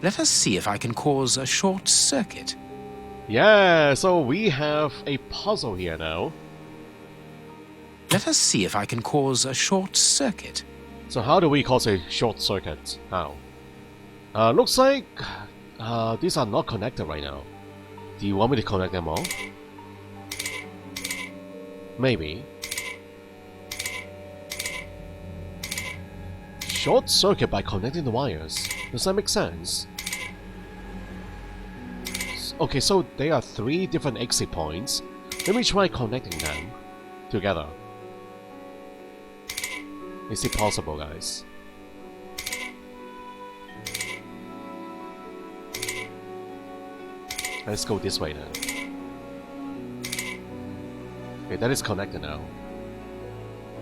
Let us see if I can cause a short circuit. Yeah, so we have a puzzle here now. Let us see if I can cause a short circuit. So how do we cause a short circuit? How? Looks like these are not connected right now. Do you want me to connect them all? Maybe. Short circuit by connecting the wires. Does that make sense? Okay, so there are 3 different exit points. Let me try connecting them together. Is it possible, guys? Let's go this way then. Okay, that is connected now.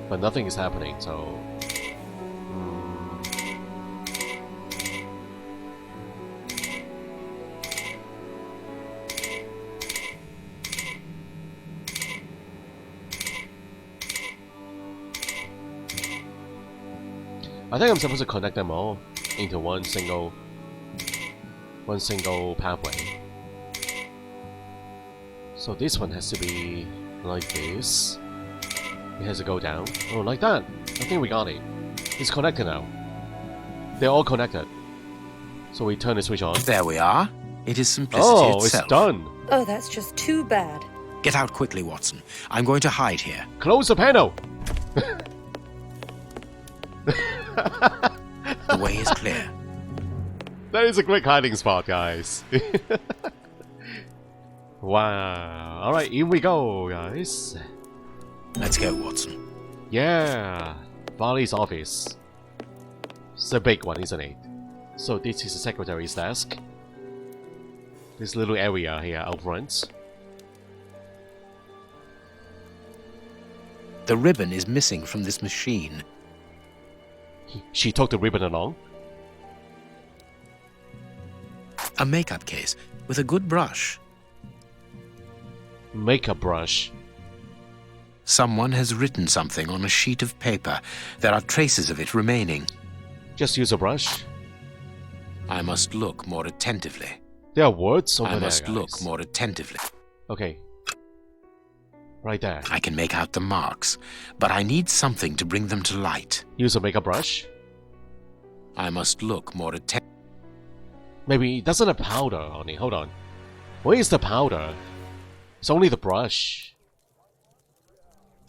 But nothing is happening, so... I think I'm supposed to connect them all into one single pathway. So this one has to be like this. It has to go down. Oh, like that. I think we got it. It's connected now. They're all connected. So we turn the switch on. There we are. It is simplicity itself. It's done. Oh, that's just too bad. Get out quickly, Watson. I'm going to hide here. Close the panel. The way is clear. That is a quick hiding spot, guys. Wow. Alright, here we go, guys. Let's go, Watson. Yeah. Farley's office. It's a big one, isn't it? So this is the secretary's desk. This little area here out front. The ribbon is missing from this machine. She took the ribbon along. A makeup case with a good brush. Makeup brush. Someone has written something on a sheet of paper. There are traces of it remaining. Just use a brush. I must look more attentively. There are words over there, I must guys. look more attentively. Okay. Right there. I can make out the marks, but I need something to bring them to light. Use a makeup brush. I must look more attentively. Maybe it doesn't have powder on it. Hold on. Where is the powder? It's only the brush.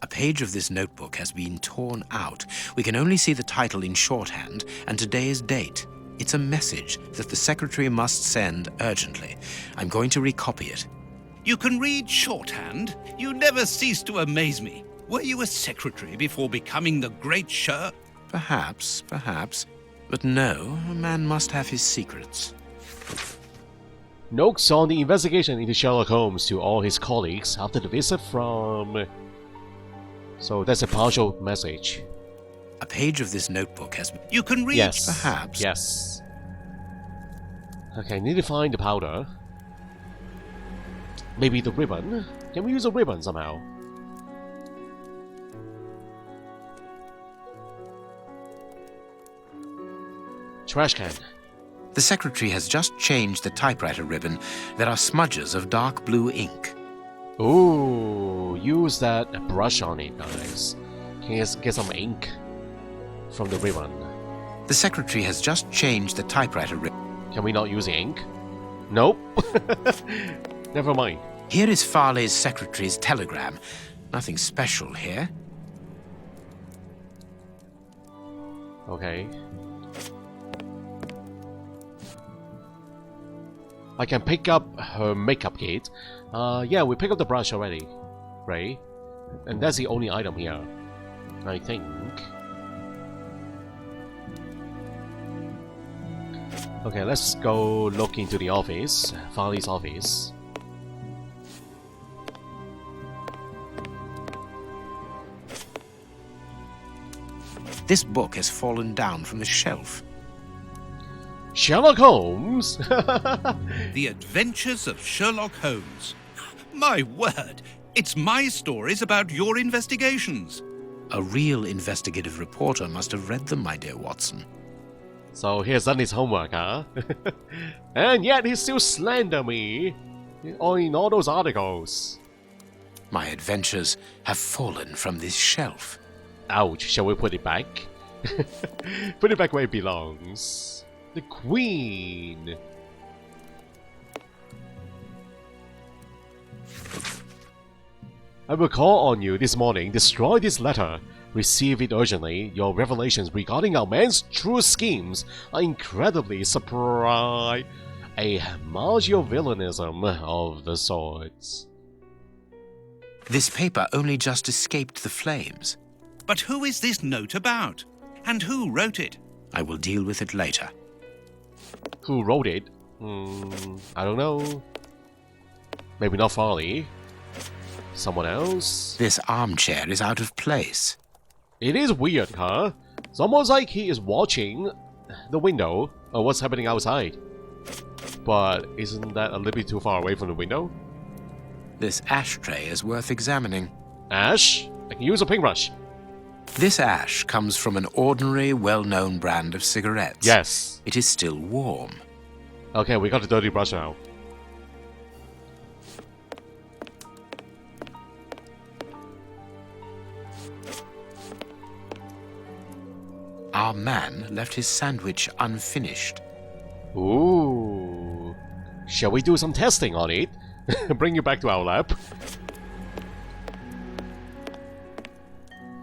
A page of this notebook has been torn out. We can only see the title in shorthand and today's date. It's a message that the secretary must send urgently. I'm going to recopy it. You can read shorthand? You never cease to amaze me. Were you a secretary before becoming the great Sherlock? Perhaps. But no, a man must have his secrets. Notes on the investigation into Sherlock Holmes to all his colleagues after the visit from... So that's a partial message. A page of this notebook has... You can read... Yes. Perhaps. Yes. Okay, need to find the powder. Maybe the ribbon? Can we use a ribbon somehow? Trash can. The secretary has just changed the typewriter ribbon. There are smudges of dark blue ink. Ooh, use that brush on it, guys. Can you get some ink from the ribbon? The secretary has just changed the typewriter ribbon. Can we not use ink? Nope. Never mind. Here is Farley's secretary's telegram. Nothing special here. Okay. I can pick up her makeup kit. Yeah, we pick up the brush already, right? And that's the only item here, I think. Okay, let's go look into the office, Farley's office. This book has fallen down from the shelf. Sherlock Holmes? The Adventures of Sherlock Holmes. My word, it's my stories about your investigations. A real investigative reporter must have read them, my dear Watson. So he has done his homework, huh? And yet he still slander me in all those articles. My adventures have fallen from this shelf. Ouch, shall we put it back? Put it back where it belongs. The Queen. I will call on you this morning. Destroy this letter. Receive it urgently. Your revelations regarding our man's true schemes are incredibly surprise. A Machiavellianism of the sorts. This paper only just escaped the flames. But who is this note about? And who wrote it? I will deal with it later. Who wrote it? I don't know. Maybe not Farley. Someone else? This armchair is out of place. It is weird, huh? It's almost like he is watching the window of what's happening outside. But isn't that a little bit too far away from the window? This ashtray is worth examining. Ash? I can use a paintbrush. This ash comes from an ordinary, well-known brand of cigarettes. Yes. It is still warm. Okay, we got the dirty brush now. Our man left his sandwich unfinished. Ooh. Shall we do some testing on it? Bring you back to our lab.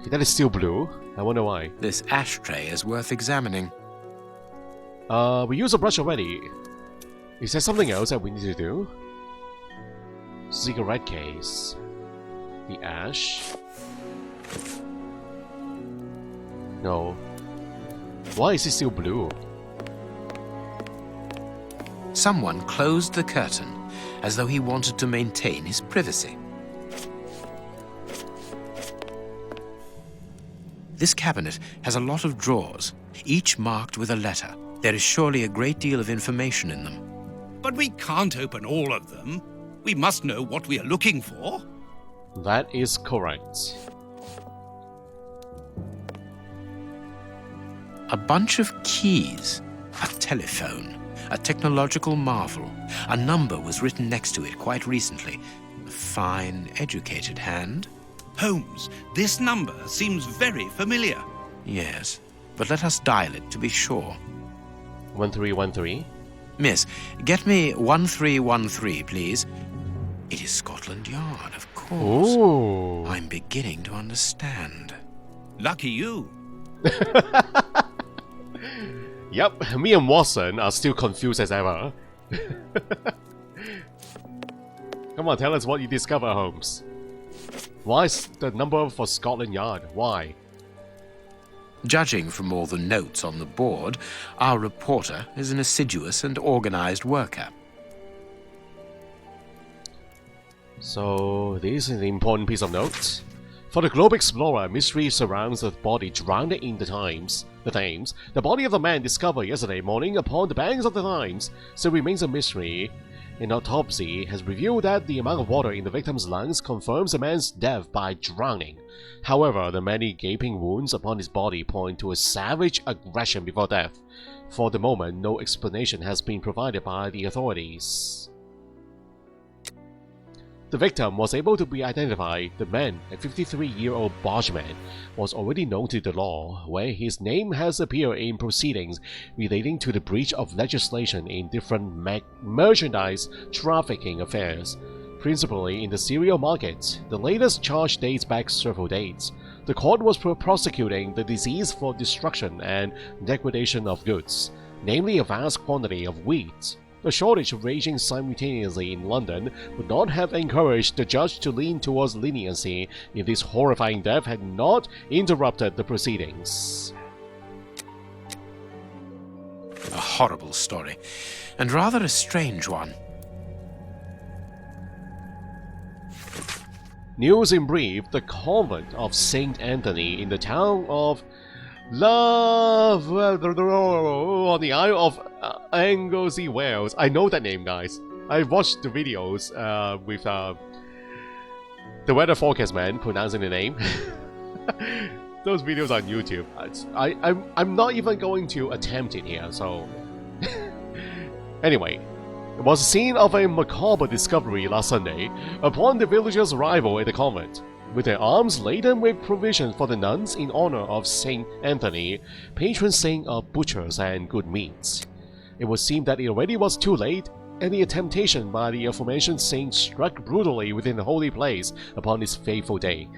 That is still blue. I wonder why. This ashtray is worth examining. We used a brush already. Is there something else that we need to do? Cigarette case. The ash. No. Why is it still blue? Someone closed the curtain as though he wanted to maintain his privacy. This cabinet has a lot of drawers, each marked with a letter. There is surely a great deal of information in them. But we can't open all of them. We must know what we are looking for. That is correct. A bunch of keys, a telephone, a technological marvel. A number was written next to it quite recently. A fine, educated hand. Holmes, this number seems very familiar. Yes, but let us dial it to be sure. 1313. Miss, get me 1313, please. It is Scotland Yard, of course. Ooh. I'm beginning to understand. Lucky you. Yep, me and Watson are still confused as ever. Come on, tell us what you discover, Holmes. Why is the number for Scotland Yard? Why? Judging from all the notes on the board, our reporter is an assiduous and organized worker. So, this is an important piece of note. For the Globe Explorer, mystery surrounds the body drowned in the Thames. The body of the man discovered yesterday morning upon the banks of the Thames still remains a mystery. An autopsy has revealed that the amount of water in the victim's lungs confirms the man's death by drowning. However, the many gaping wounds upon his body point to a savage aggression before death. For the moment, no explanation has been provided by the authorities. The victim was able to be identified. The man, a 53-year-old bargeman, was already known to the law, where his name has appeared in proceedings relating to the breach of legislation in different merchandise trafficking affairs, principally in the cereal market. The latest charge dates back several days. The court was prosecuting the disease for destruction and degradation of goods, namely a vast quantity of wheat. The shortage raging simultaneously in London would not have encouraged the judge to lean towards leniency if this horrifying death had not interrupted the proceedings. A horrible story, and rather a strange one. News in brief, the convent of St. Anthony in the town of Love on the Isle of Anglesey, Wales. I know that name, guys. I've watched the videos with the weather forecast man pronouncing the name. those videos on YouTube. I'm not even going to attempt it here, so... Anyway, it was the scene of a macabre discovery last Sunday upon the villagers' arrival at the convent. With their arms laden with provisions for the nuns in honor of Saint Anthony, patron saint of butchers and good meats. It would seem that it already was too late, and the temptation by the aforementioned saint struck brutally within the holy place upon this fateful day.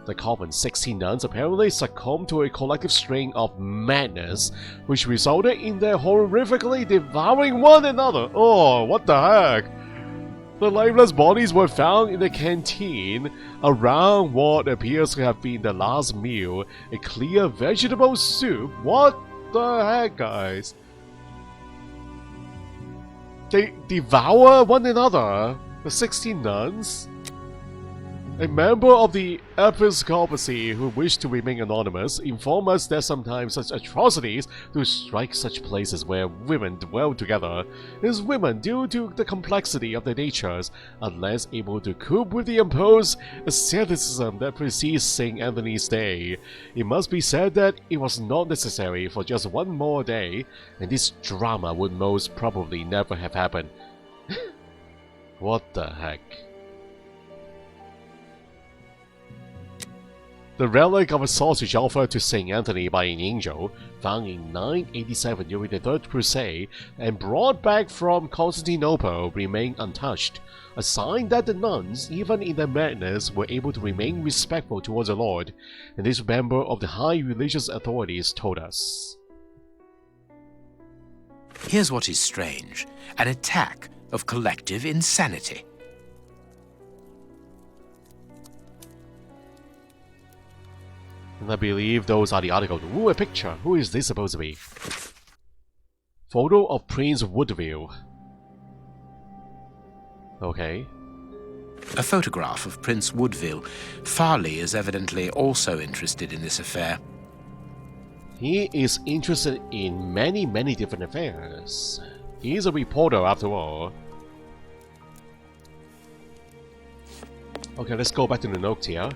The convent's 16 nuns apparently succumbed to a collective strain of madness, which resulted in their horrifically devouring one another. Oh, what the heck? The lifeless bodies were found in the canteen around what appears to have been the last meal, a clear vegetable soup. What the heck, guys? They devour one another? The 16 nuns? A member of the episcopacy who wished to remain anonymous informed us that sometimes such atrocities do strike such places where women dwell together. As women, due to the complexity of their natures, are less able to cope with the imposed asceticism that precedes St. Anthony's Day. It must be said that it was not necessary for just one more day, and this drama would most probably never have happened. What the heck? The relic of a sausage offered to St. Anthony by an angel, found in 987 during the Third Crusade and brought back from Constantinople, remained untouched, a sign that the nuns, even in their madness, were able to remain respectful towards the Lord, and this member of the high religious authorities told us. Here's what is strange: an attack of collective insanity. And I believe those are the articles. Ooh, a picture. Who is this supposed to be? Photo of Prince Woodville. Okay. A photograph of Prince Woodville. Farley is evidently also interested in this affair. He is interested in many different affairs. He is a reporter after all. Okay, let's go back to the notes here.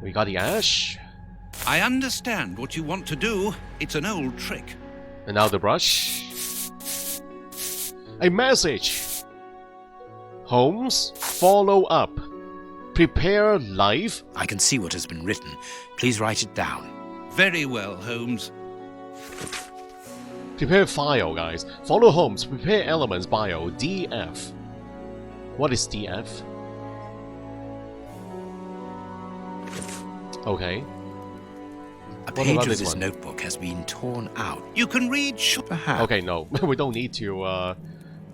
We got the ash. I understand what you want to do. It's an old trick. And now the brush. A message. Holmes, follow up. Prepare life. I can see what has been written. Please write it down. Very well, Holmes. Prepare file, guys. Follow Holmes. Prepare elements bio. DF. What is DF? Okay. A page of this notebook has been torn out. You can read perhaps. Okay, no. We don't need to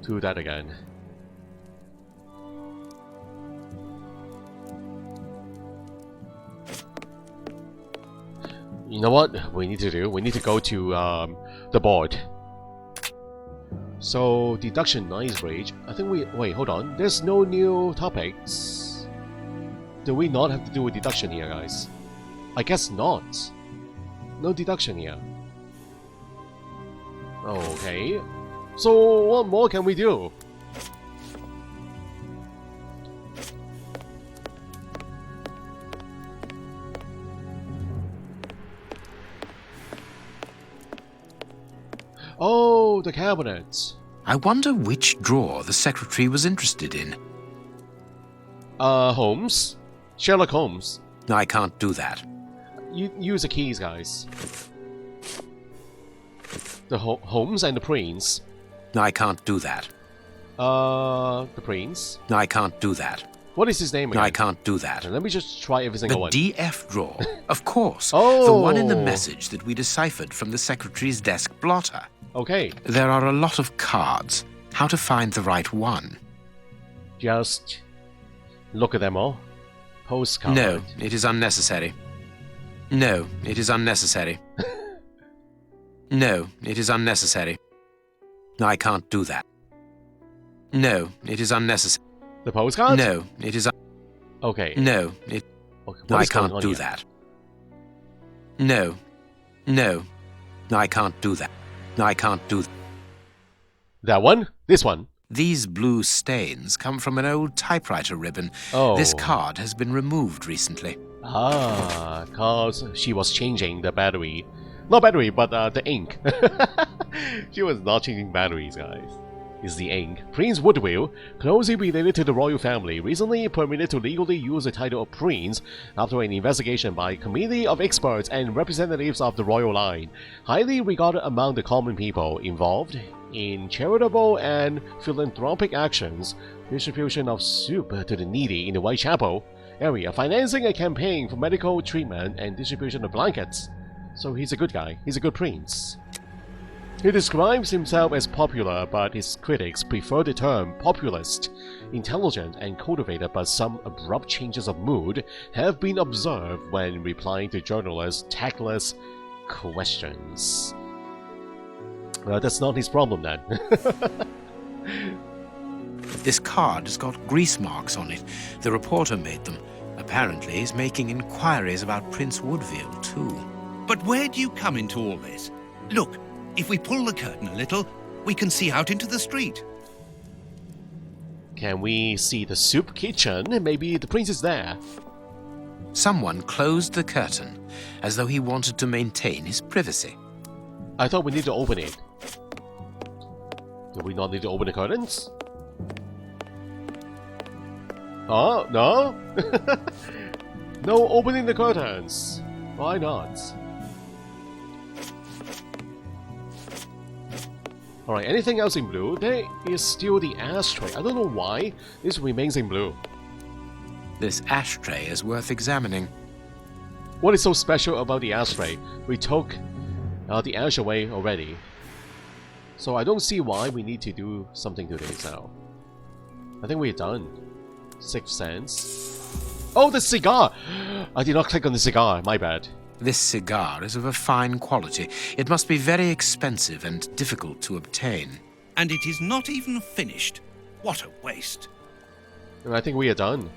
do that again. You know what we need to do? We need to go to the board. So, deduction nice rage. I think we... Wait, hold on. There's no new topics. Do we not have to do a deduction here, guys? I guess not. No deduction here. Okay. So, what more can we do? Oh, the cabinet. I wonder which drawer the secretary was interested in. Holmes? Sherlock Holmes. I can't do that. Use the keys, guys. The Holmes and the Prince. I can't do that. The Prince. I can't do that. What is his name again? I can't do that. Let me just try every single one. The DF drawer. Of course. Oh. The one in the message that we deciphered from the secretary's desk blotter. Okay. There are a lot of cards. How to find the right one? Just look at them all. Postcard. No, it is unnecessary. No, it is unnecessary. No, it is unnecessary. I can't do that. No, it is unnecessary. The postcard? No, it is. Okay. No, it. Okay, I can't do that. No, No, I can't do that. I can't do that. That one? This one? These blue stains come from an old typewriter ribbon. Oh. This card has been removed recently. Ah, cause she was changing the battery. Not battery, but the ink. She was not changing batteries, guys. It's the ink. Prince Woodville, closely related to the royal family, recently permitted to legally use the title of Prince after an investigation by a committee of experts and representatives of the royal line, highly regarded among the common people involved in charitable and philanthropic actions, distribution of soup to the needy in the Whitechapel area, financing a campaign for medical treatment, and distribution of blankets. So he's a good guy. He's a good prince. He describes himself as popular, but his critics prefer the term populist. Intelligent and cultivated, but some abrupt changes of mood have been observed when replying to journalists' tactless questions. Well, that's not his problem then. This card has got grease marks on it. The reporter made them. Apparently, he's making inquiries about Prince Woodville, too. But where do you come into all this? Look, if we pull the curtain a little, we can see out into the street. Can we see the soup kitchen? Maybe the prince is there. Someone closed the curtain, as though he wanted to maintain his privacy. I thought we need to open it. Do we not need to open the curtains? Oh, no? No opening the curtains. Why not? Alright, anything else in blue? There is still the ashtray. I don't know why this remains in blue. This ashtray is worth examining. What is so special about the ashtray? We took the ash away already. So I don't see why we need to do something to this now. I think we're done. 6 cents. Oh, the cigar! I did not click on the cigar, my bad. This cigar is of a fine quality. It must be very expensive and difficult to obtain. And it is not even finished. What a waste. I think we are done.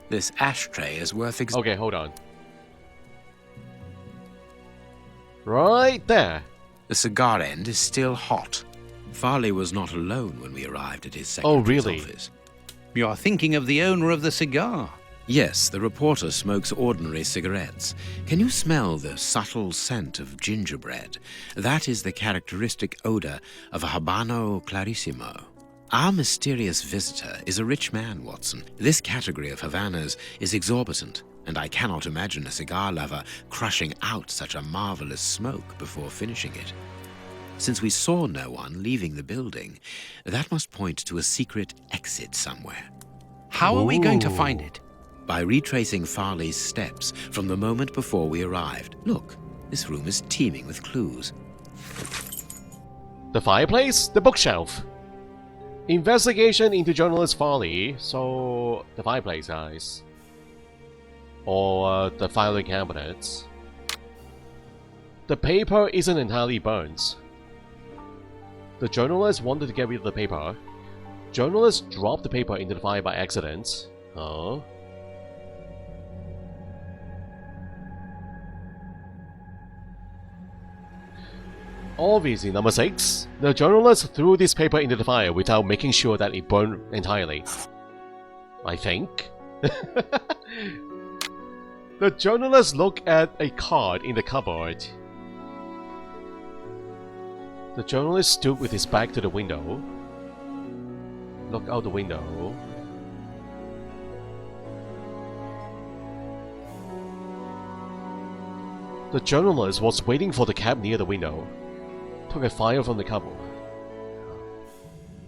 This ashtray is worth Okay, hold on. Right there. The cigar end is still hot. Farley was not alone when we arrived at his secretary's office. You're thinking of the owner of the cigar. Yes, the reporter smokes ordinary cigarettes. Can you smell the subtle scent of gingerbread? That is the characteristic odor of a Habano Clarissimo. Our mysterious visitor is a rich man, Watson. This category of Havanas is exorbitant, and I cannot imagine a cigar lover crushing out such a marvelous smoke before finishing it. Since we saw no one leaving the building, that must point to a secret exit somewhere. How are we going to find it? By retracing Farley's steps from the moment before we arrived. Look, this room is teeming with clues. The fireplace? The bookshelf. Investigation into journalist Farley. So, the fireplace, guys. Or the filing cabinets. The paper isn't entirely burnt. The journalist wanted to get rid of the paper. Journalist dropped the paper into the fire by accident. Oh. Obviously, number 6. The journalist threw this paper into the fire without making sure that it burned entirely. I think. The journalist looked at a card in the cupboard. The journalist stood with his back to the window. Looked out the window. The journalist was waiting for the cab near the window. Took a file from the cupboard.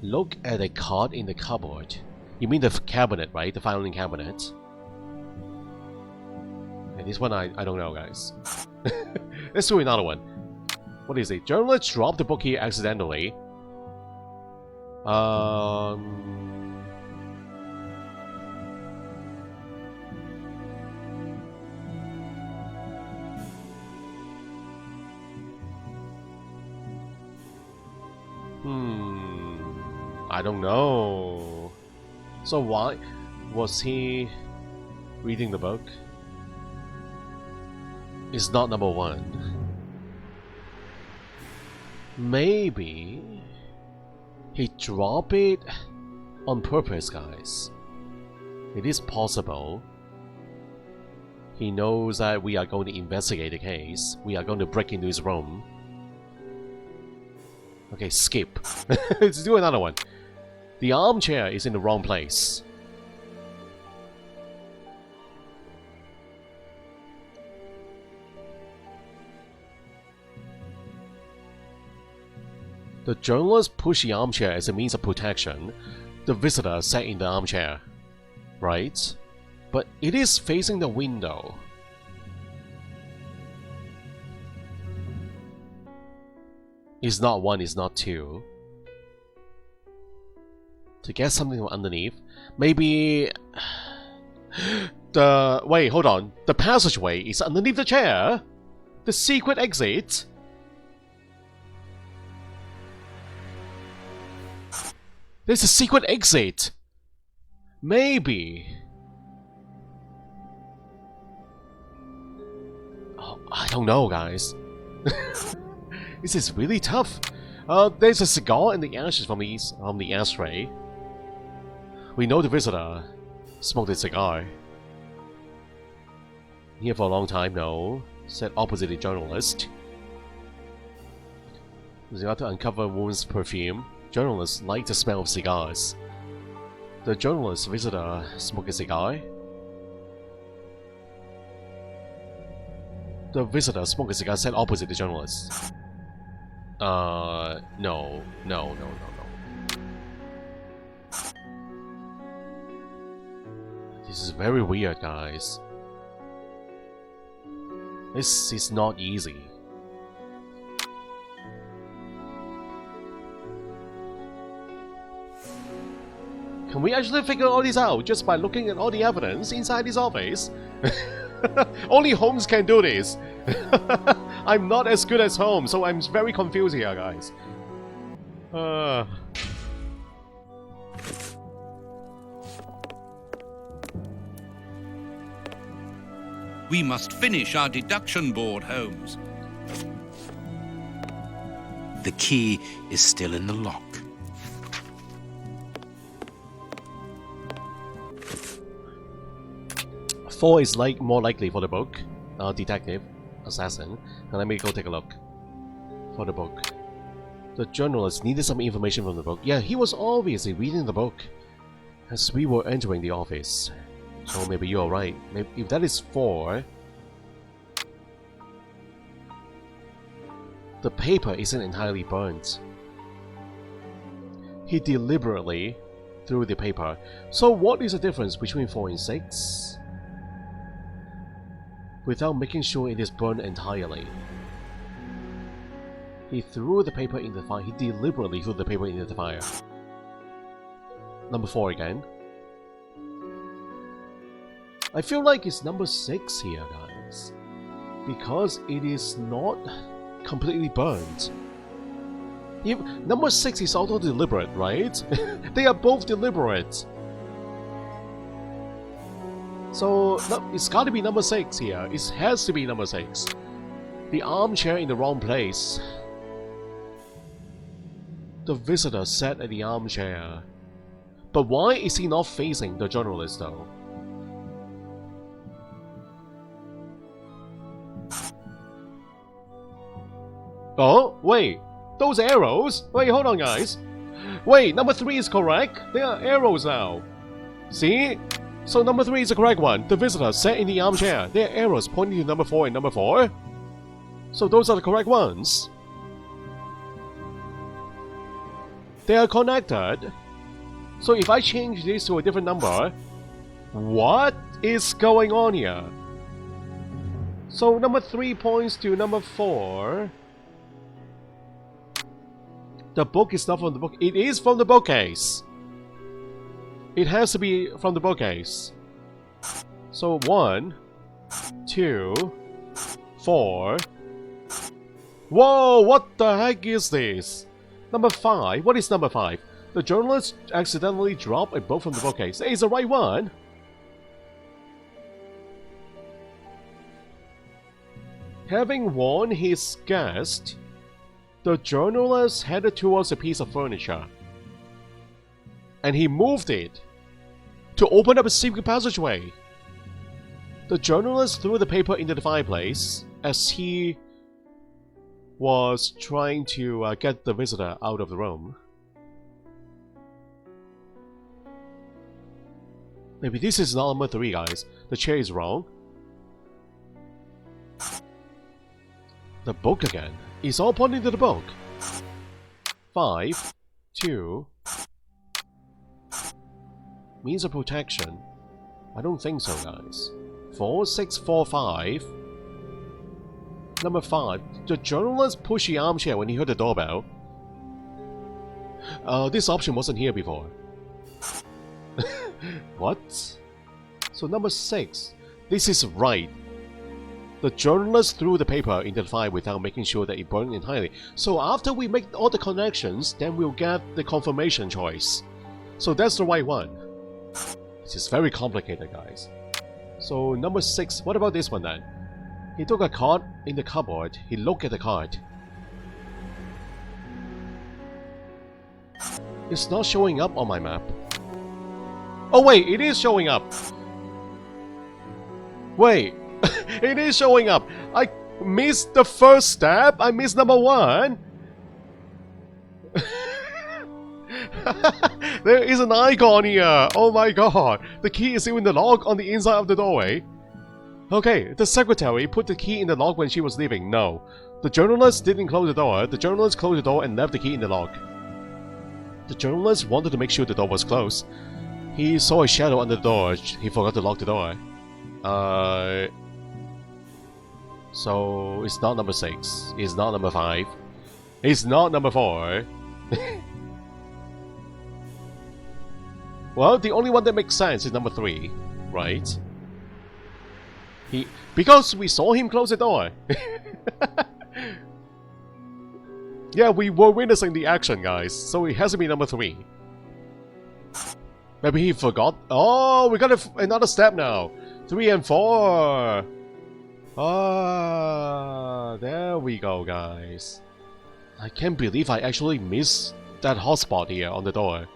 Look at a card in the cupboard. You mean the cabinet, right? The filing cabinet. And this one I don't know, guys. Let's do another one. What is it? Journalist dropped the book here accidentally. I don't know. So why was he reading the book? is not number 1. Maybe he dropped it on purpose, guys. It is possible. He knows that we are going to investigate the case. We are going to break into his room. Okay, skip. Let's do another one. The armchair is in the wrong place. The journalist pushed the armchair as a means of protection. The visitor sat in the armchair. Right? But it is facing the window. It's not 1, it's not 2. To get something from underneath, maybe... Wait, hold on. The passageway is underneath the chair? The secret exit? There's a secret exit! Maybe... Oh, I don't know, guys. This is really tough. There's a cigar in the ashes from the ashtray. We know the visitor smoked a cigar. Here for a long time, no. Sat opposite the journalist. They got to uncover woman's perfume. Journalists like the smell of cigars. The journalist visitor smoked a cigar. The visitor smoked a cigar sat opposite the journalist. No. This is very weird, guys. This is not easy. Can we actually figure all this out just by looking at all the evidence inside this office? Only Holmes can do this. I'm not as good as Holmes, so I'm very confused here, guys. We must finish our deduction board, Holmes. The key is still in the lock. Four is more likely for the book. Detective, assassin. Now let me go take a look. For the book. The journalist needed some information from the book. Yeah, he was obviously reading the book as we were entering the office. So maybe you're right. Maybe if that is 4, the paper isn't entirely burnt. He deliberately threw the paper. So what is the difference between 4 and 6? Without making sure it is burned entirely. He threw the paper in the fire. He deliberately threw the paper into the fire. Number 4 again. I feel like it's number 6 here, guys. Because it is not completely burnt. Number 6 is also deliberate, right? They are both deliberate. So, it's gotta be number 6 here. It has to be number 6. The armchair in the wrong place. The visitor sat at the armchair. But why is he not facing the journalist, though? Oh, wait. Those arrows? Wait, hold on, guys. Wait, number 3 is correct. They are arrows now. See? So number 3 is the correct one. The visitor sat in the armchair. There are arrows pointing to number 4 and number 4. So those are the correct ones. They are connected. So if I change this to a different number, what is going on here? So number 3 points to number 4. The book is not from the book. It is from the bookcase. It has to be from the bookcase. So 1, 2, 4. Whoa, what the heck is this? Number 5. What is number 5? The journalist accidentally dropped a book from the bookcase. That is the right one. Having warned his guest, the journalist headed towards a piece of furniture. And he moved it to open up a secret passageway. The journalist threw the paper into the fireplace as he was trying to get the visitor out of the room. Maybe this is not number 3, guys. The chair is wrong. The book again. It's all pointing to the book. 5, 2. Means of protection. I don't think so, guys. 4, 6, 4, 5. Number 5. The journalist pushed the armchair when he heard the doorbell. This option wasn't here before. What? So number 6. This is right. The journalist threw the paper into the fire without making sure that it burned entirely. So after we make all the connections, then we'll get the confirmation choice. So that's the right one. This is very complicated, guys. So number 6. What about this one then? He took a card in the cupboard. He looked at the card. It's not showing up on my map. Oh wait, it is showing up! Wait, it is showing up! I missed the first step! I missed number 1! There is an icon here! Oh my god! The key is still in the lock on the inside of the doorway. Okay, the secretary put the key in the lock when she was leaving. No. The journalist didn't close the door. The journalist closed the door and left the key in the lock. The journalist wanted to make sure the door was closed. He saw a shadow under the door. He forgot to lock the door. So it's not number 6. It's not number 5. It's not number 4. Well, the only one that makes sense is number 3, right? Because we saw him close the door. Yeah, we were witnessing the action, guys. So it has to be number 3. Maybe he forgot. Oh, we got another step now. 3 and 4. Ah, there we go, guys. I can't believe I actually missed that hotspot here on the door.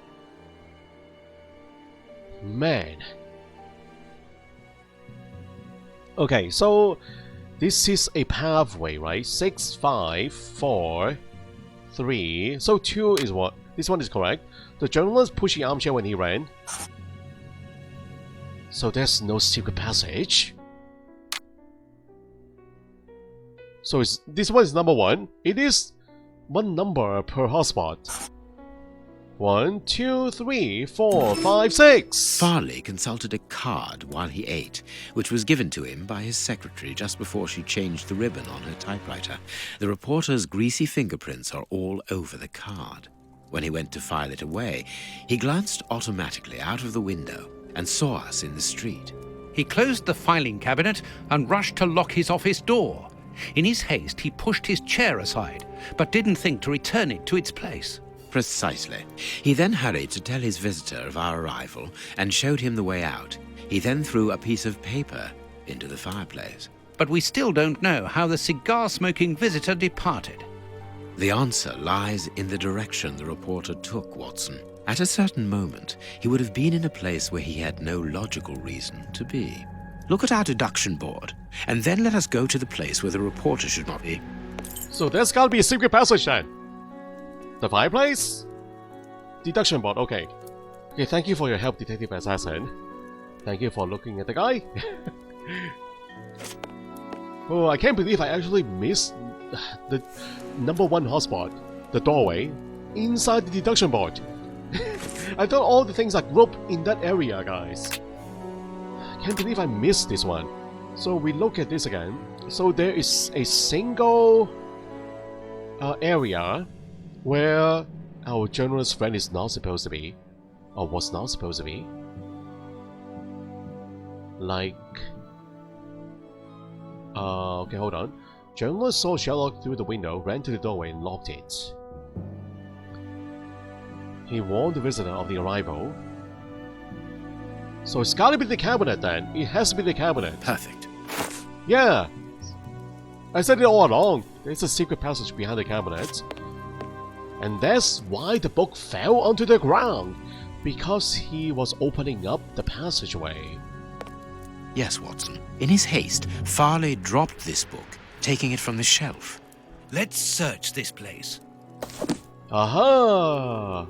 Man. Okay, so this is a pathway, right? 6, 5, 4, 3. So 2 is what? This one is correct. The journalist pushed the armchair when he ran. So there's no secret passage. So this one is number 1. It is 1 number per hotspot. 1, 2, 3, 4, 5, 6. Farley consulted a card while he ate, which was given to him by his secretary just before she changed the ribbon on her typewriter. The reporter's greasy fingerprints are all over the card. When he went to file it away, he glanced automatically out of the window and saw us in the street. He closed the filing cabinet and rushed to lock his office door. In his haste, he pushed his chair aside, but didn't think to return it to its place. Precisely. He then hurried to tell his visitor of our arrival and showed him the way out. He then threw a piece of paper into the fireplace. But we still don't know how the cigar-smoking visitor departed. The answer lies in the direction the reporter took, Watson. At a certain moment, he would have been in a place where he had no logical reason to be. Look at our deduction board, and then let us go to the place where the reporter should not be. So there's gotta be a secret passage then. The fireplace? Deduction board, okay. Okay, thank you for your help, Detective Assassin. Thank you for looking at the guy. Oh, I can't believe I actually missed the number 1 hotspot, the doorway, inside the deduction board. I thought all the things are grouped in that area, guys. I can't believe I missed this one. So we look at this again. So there is a single area where our journalist friend is not supposed to be, or was not supposed to be. Like... okay, hold on. Journalist saw Sherlock through the window, ran to the doorway and locked it. He warned the visitor of the arrival. So it's gotta be the cabinet then. It has to be the cabinet. Perfect. Yeah! I said it all along. There's a secret passage behind the cabinet. And that's why the book fell onto the ground. Because he was opening up the passageway. Yes, Watson. In his haste, Farley dropped this book, taking it from the shelf. Let's search this place. Aha!